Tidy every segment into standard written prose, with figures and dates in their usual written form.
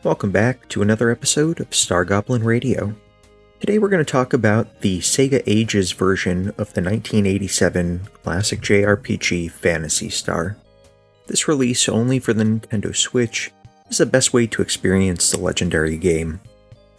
Welcome back to another episode of Star Goblin Radio. Today we're going to talk about the Sega Ages version of the 1987 classic JRPG Phantasy Star. This release only for the Nintendo Switch is the best way to experience the legendary game.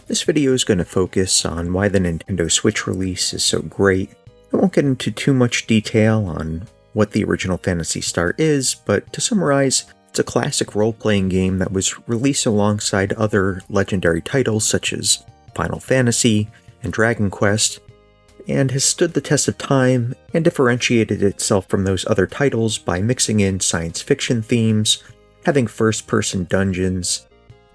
This video is going to focus on why the Nintendo Switch release is so great. I won't get into too much detail on what the original Phantasy Star is, but to summarize, it's a classic role-playing game that was released alongside other legendary titles such as Final Fantasy and Dragon Quest, and has stood the test of time and differentiated itself from those other titles by mixing in science fiction themes, having first-person dungeons,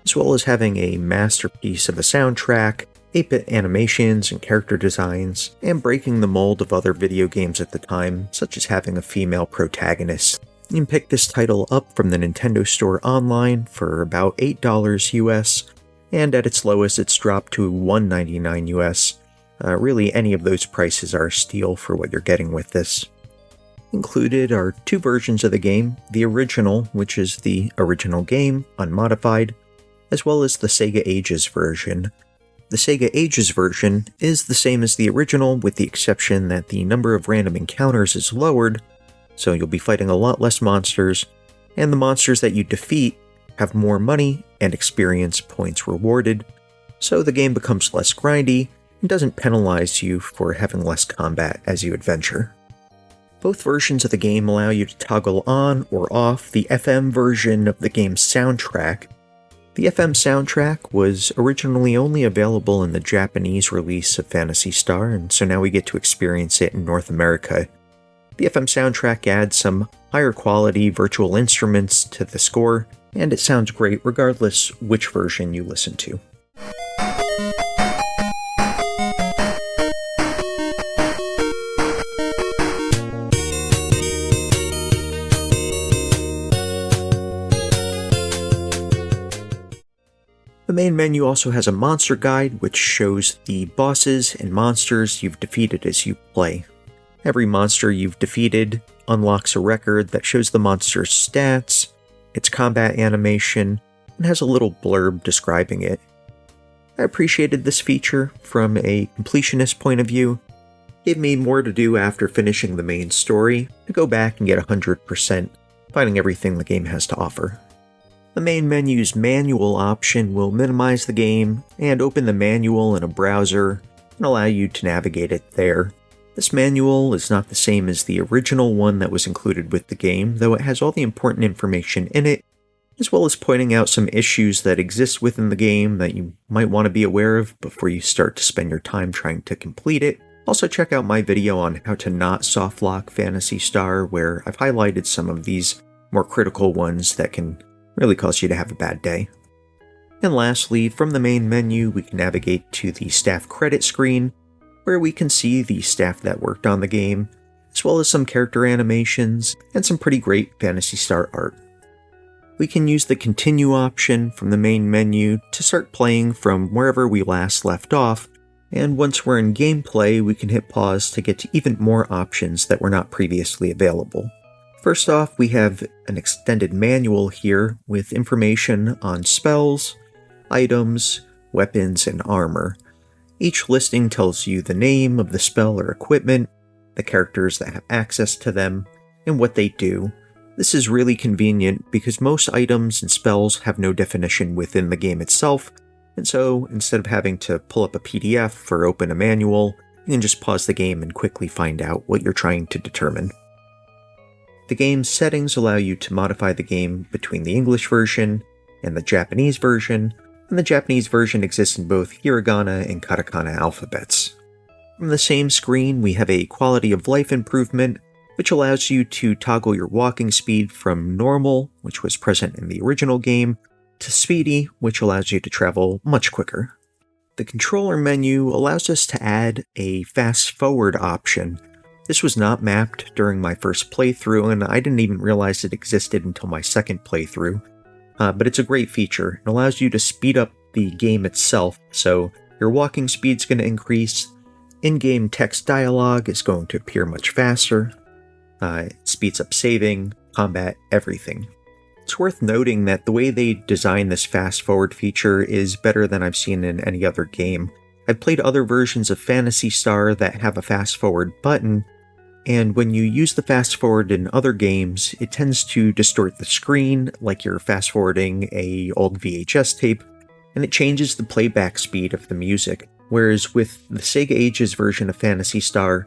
as well as having a masterpiece of a soundtrack, 8-bit animations and character designs, and breaking the mold of other video games at the time, such as having a female protagonist. You can pick this title up from the Nintendo Store online for about $8 US, and at its lowest it's dropped to $1.99 US. Really, any of those prices are a steal for what you're getting with this. Included are two versions of the game, the original, which is the original game, unmodified, as well as the Sega Ages version. The Sega Ages version is the same as the original, with the exception that the number of random encounters is lowered, so you'll be fighting a lot less monsters, and the monsters that you defeat have more money and experience points rewarded, so the game becomes less grindy and doesn't penalize you for having less combat as you adventure. Both versions of the game allow you to toggle on or off the FM version of the game's soundtrack. The FM soundtrack was originally only available in the Japanese release of Phantasy Star, and so now we get to experience it in North America. The FM soundtrack adds some higher quality virtual instruments to the score, and it sounds great regardless which version you listen to. The main menu also has a monster guide which shows the bosses and monsters you've defeated as you play. Every monster you've defeated unlocks a record that shows the monster's stats, its combat animation, and has a little blurb describing it. I appreciated this feature from a completionist point of view. It gave me more to do after finishing the main story to go back and get 100%, finding everything the game has to offer. The main menu's manual option will minimize the game and open the manual in a browser and allow you to navigate it there. This manual is not the same as the original one that was included with the game, though it has all the important information in it, as well as pointing out some issues that exist within the game that you might want to be aware of before you start to spend your time trying to complete it. Also check out my video on how to not softlock Phantasy Star, where I've highlighted some of these more critical ones that can really cause you to have a bad day. And lastly, from the main menu, we can navigate to the staff credit screen, where we can see the staff that worked on the game, as well as some character animations and some pretty great Phantasy Star art. We can use the continue option from the main menu to start playing from wherever we last left off, and once we're in gameplay, we can hit pause to get to even more options that were not previously available. First off, we have an extended manual here with information on spells, items, weapons, and armor. Each listing tells you the name of the spell or equipment, the characters that have access to them, and what they do. This is really convenient because most items and spells have no definition within the game itself, and so instead of having to pull up a PDF or open a manual, you can just pause the game and quickly find out what you're trying to determine. The game's settings allow you to modify the game between the English version and the Japanese version, and the Japanese version exists in both hiragana and katakana alphabets. From the same screen, we have a quality of life improvement, which allows you to toggle your walking speed from normal, which was present in the original game, to speedy, which allows you to travel much quicker. The controller menu allows us to add a fast forward option. This was not mapped during my first playthrough, and I didn't even realize it existed until my second playthrough. But it's a great feature. It allows you to speed up the game itself, so your walking speed's going to increase, in-game text dialogue is going to appear much faster, it speeds up saving, combat, everything. It's worth noting that the way they designed this fast-forward feature is better than I've seen in any other game. I've played other versions of Phantasy Star that have a fast-forward button, and when you use the fast-forward in other games, it tends to distort the screen, like you're fast-forwarding an old VHS tape, and it changes the playback speed of the music. Whereas with the Sega Ages version of Phantasy Star,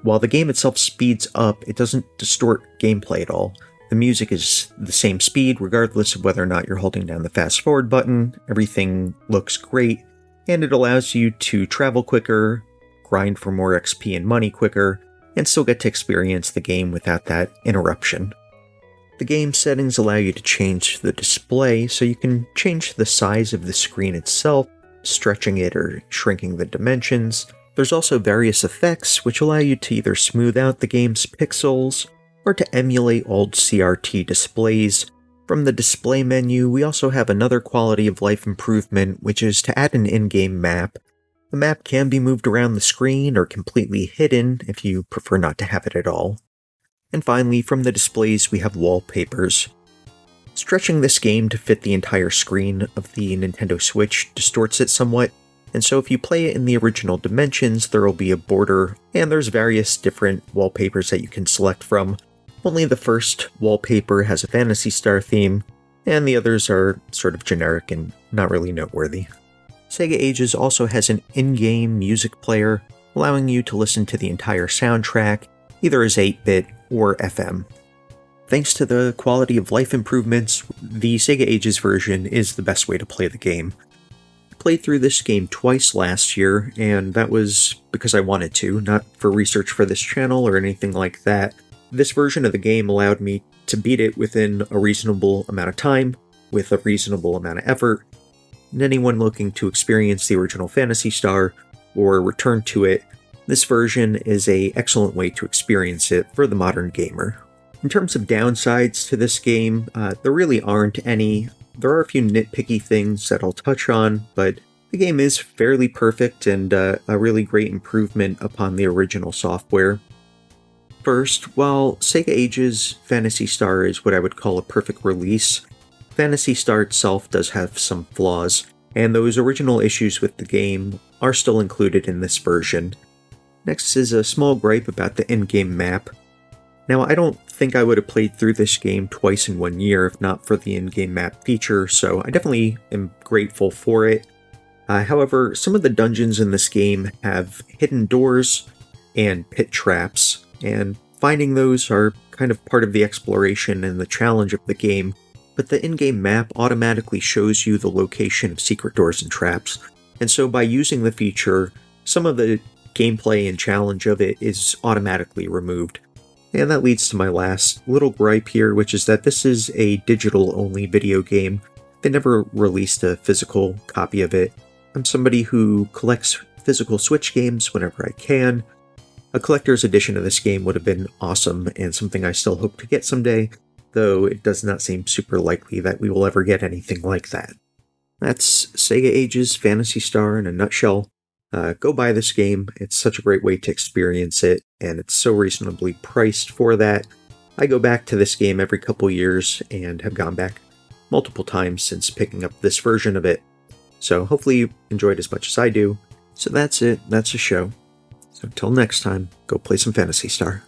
while the game itself speeds up, it doesn't distort gameplay at all. The music is the same speed regardless of whether or not you're holding down the fast forward button. Everything looks great, and it allows you to travel quicker, grind for more XP and money quicker, and still get to experience the game without that interruption. The game settings allow you to change the display, so you can change the size of the screen itself, stretching it or shrinking the dimensions. There's also various effects which allow you to either smooth out the game's pixels or to emulate old CRT displays. From the display menu, we also have another quality of life improvement, which is to add an in-game map. The map can be moved around the screen or completely hidden if you prefer not to have it at all. And finally, from the displays, we have wallpapers. Stretching this game to fit the entire screen of the Nintendo Switch distorts it somewhat, and so if you play it in the original dimensions, there will be a border, and there's various different wallpapers that you can select from. Only the first wallpaper has a Phantasy Star theme, and the others are sort of generic and not really noteworthy. Sega Ages also has an in-game music player, allowing you to listen to the entire soundtrack, either as 8-bit or FM. Thanks to the quality of life improvements, the Sega Ages version is the best way to play the game. I played through this game twice last year, and that was because I wanted to, not for research for this channel or anything like that. This version of the game allowed me to beat it within a reasonable amount of time, with a reasonable amount of effort, and anyone looking to experience the original Phantasy Star or return to it, this version is an excellent way to experience it for the modern gamer. In terms of downsides to this game, there really aren't any. There are a few nitpicky things that I'll touch on, but the game is fairly perfect and a really great improvement upon the original software. First, while Sega Ages Phantasy Star is what I would call a perfect release, Phantasy Star itself does have some flaws, and those original issues with the game are still included in this version. Next is a small gripe about the in-game map. Now, I don't think I would have played through this game twice in 1 year if not for the in-game map feature, so I definitely am grateful for it. However, some of the dungeons in this game have hidden doors and pit traps, and finding those are kind of part of the exploration and the challenge of the game, but the in-game map automatically shows you the location of secret doors and traps, and so by using the feature, some of the gameplay and challenge of it is automatically removed. And that leads to my last little gripe here, which is that this is a digital-only video game. They never released a physical copy of it. I'm somebody who collects physical Switch games whenever I can. A collector's edition of this game would have been awesome and something I still hope to get someday, though it does not seem super likely that we will ever get anything like that. That's Sega Ages Phantasy Star in a nutshell. Go buy this game. It's such a great way to experience it, and it's so reasonably priced for that. I go back to this game every couple years and have gone back multiple times since picking up this version of it. So hopefully you enjoyed as much as I do. So that's it. That's the show. So until next time, go play some Phantasy Star.